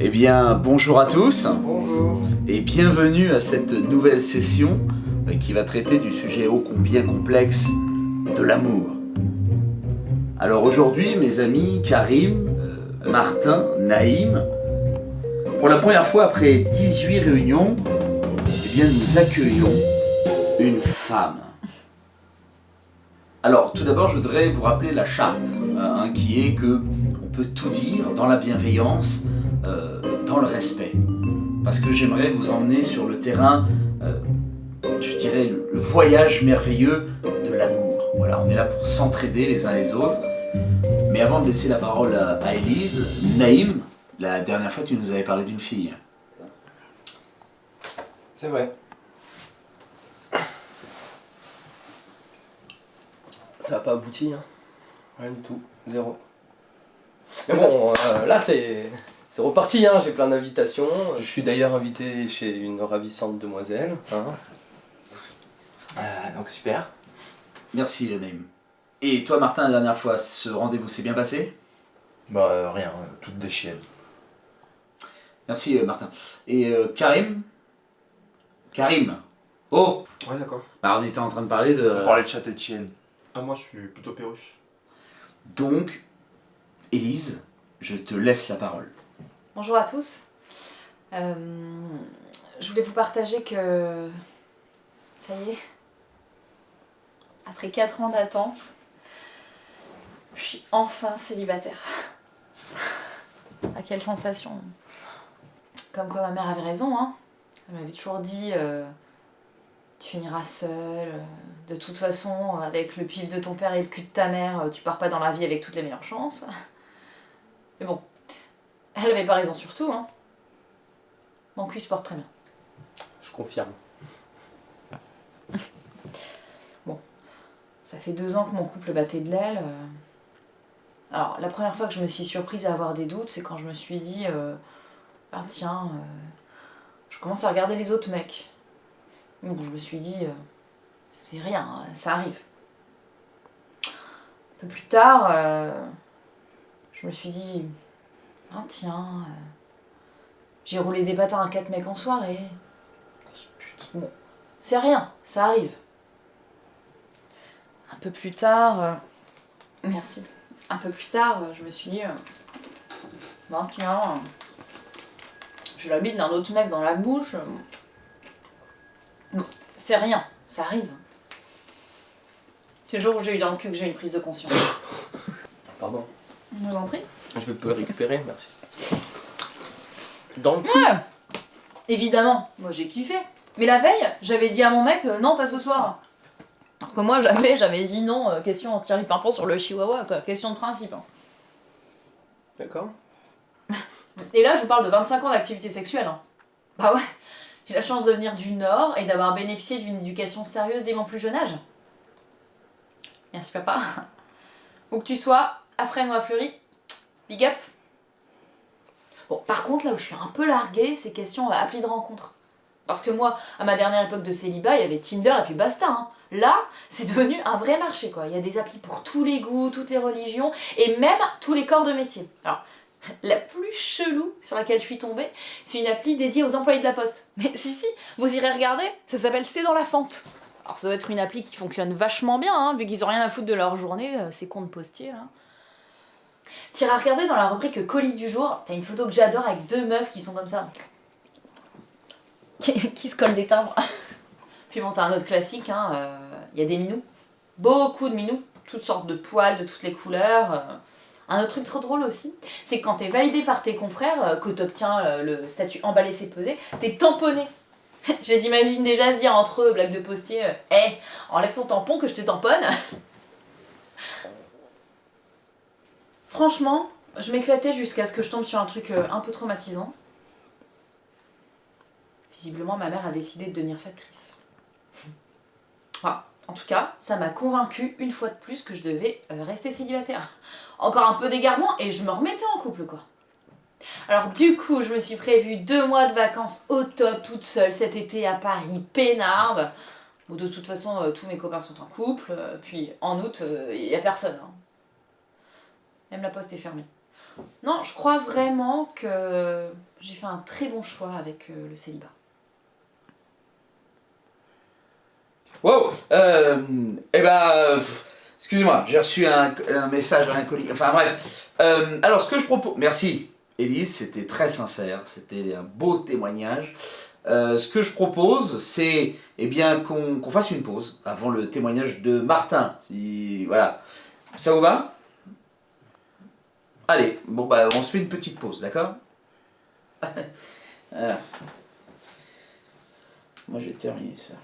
Eh bien, bonjour à tous Bonjour. et bienvenue à cette nouvelle session qui va traiter du sujet ô combien complexe de l'amour. Alors aujourd'hui, mes amis Karim, Martin, Naïm, pour la première fois après 18 réunions, eh bien, nous accueillons une femme. Alors, tout d'abord, je voudrais vous rappeler la charte, qui est que on peut tout dire dans la bienveillance, dans le respect. Parce que j'aimerais vous emmener sur le terrain, je dirais, le voyage merveilleux de l'amour. Voilà, on est là pour s'entraider les uns les autres. Mais avant de laisser la parole à Élise, Naïm, la dernière fois tu nous avais parlé d'une fille. C'est vrai. Ça n'a pas abouti, hein. Rien du tout. Zéro. Mais bon, là c'est reparti, hein. J'ai plein d'invitations. Je suis d'ailleurs invité chez une ravissante demoiselle. Hein. Donc super. Merci Naïm. Et toi Martin, la dernière fois, ce rendez-vous s'est bien passé? Bah rien, toutes des chiennes. Merci Martin. Et Karim? Karim. Oh, Ouais, d'accord. bah, on était en train de parler de... On parlait de chat et de chienne. Ah, moi, je suis plutôt Pérus. Donc, Élise, je te laisse la parole. Bonjour à tous. Je voulais vous partager que ça y est, après 4 ans d'attente, je suis enfin célibataire. Ah, quelle sensation. Comme quoi ma mère avait raison, hein. Elle m'avait toujours dit tu finiras seule, de toute façon avec le pif de ton père et le cul de ta mère, tu pars pas dans la vie avec toutes les meilleures chances. Mais bon, elle avait pas raison sur tout, hein. Mon cul se porte très bien. Je confirme. Bon, ça fait 2 ans que mon couple battait de l'aile. Alors, la première fois que je me suis surprise à avoir des doutes, c'est quand je me suis dit ah tiens, je commence à regarder les autres mecs. Bon, je me suis dit c'est rien, ça arrive. Un peu plus tard, je me suis dit ah tiens, j'ai roulé des patins à 4 mecs en soirée. Bon, c'est rien, ça arrive. Un peu plus tard, merci. Un peu plus tard, je me suis dit, bah tiens, j'ai la bite d'un autre mec dans la bouche. Bon, c'est rien, ça arrive. C'est le jour où j'ai eu dans le cul que j'ai eu une prise de conscience. Pardon. Je vous en prie. Je vais le récupérer, merci. Dans le cul. Ouais, évidemment, moi j'ai kiffé. Mais la veille, j'avais dit à mon mec, non, pas ce soir. Alors que moi, jamais j'avais dit non, question on tire les pimpons sur le chihuahua, quoi. Question de principe. Hein. D'accord. Et là, je vous parle de 25 ans d'activité sexuelle. Hein. Bah ouais, j'ai la chance de venir du Nord et d'avoir bénéficié d'une éducation sérieuse dès mon plus jeune âge. Merci papa. Où que tu sois, à Fresnes ou à Fleury, big up. Bon, par contre, là où je suis un peu larguée, c'est question appli de rencontre. Parce que moi, à ma dernière époque de célibat, il y avait Tinder et puis basta. Hein. Là, c'est devenu un vrai marché, quoi. Il y a des applis pour tous les goûts, toutes les religions, et même tous les corps de métier. Alors, la plus chelou sur laquelle je suis tombée, c'est une appli dédiée aux employés de la poste. Mais si, vous irez regarder, ça s'appelle C'est dans la fente. Alors ça doit être une appli qui fonctionne vachement bien, hein, vu qu'ils ont rien à foutre de leur journée, ces cons de postiers, là. T'iras regarder dans la rubrique colis du jour, t'as une photo que j'adore avec 2 meufs qui sont comme ça. Qui se collent des timbres. Puis bon, t'as un autre classique, hein, y a des minous. Beaucoup de minous, toutes sortes de poils, de toutes les couleurs. Un autre truc trop drôle aussi, c'est que quand t'es validé par tes confrères, que t'obtiens le statut emballé c'est pesé, t'es tamponné. Je les imagine déjà se dire entre eux, blague de postier, hey, enlève ton tampon que je te tamponne. Franchement, je m'éclatais jusqu'à ce que je tombe sur un truc un peu traumatisant. Visiblement, ma mère a décidé de devenir factrice. Voilà. En tout cas, ça m'a convaincue une fois de plus que je devais rester célibataire. Encore un peu d'égarement et je me remettais en couple, quoi. Alors du coup, je me suis prévu 2 mois de vacances au top, toute seule, cet été à Paris, peinarde. Bon, de toute façon, tous mes copains sont en couple, puis en août, y a personne. Hein. Même la poste est fermée. Non, je crois vraiment que j'ai fait un très bon choix avec le célibat. Wow. Excusez-moi, j'ai reçu un message, un colis. Enfin bref. Alors, ce que je propose. Merci, Élise, c'était très sincère, c'était un beau témoignage. Ce que je propose, c'est qu'on fasse une pause avant le témoignage de Martin. Si, voilà. Ça vous va? Allez, bon bah on se fait une petite pause, d'accord? Voilà. Moi je vais terminer ça.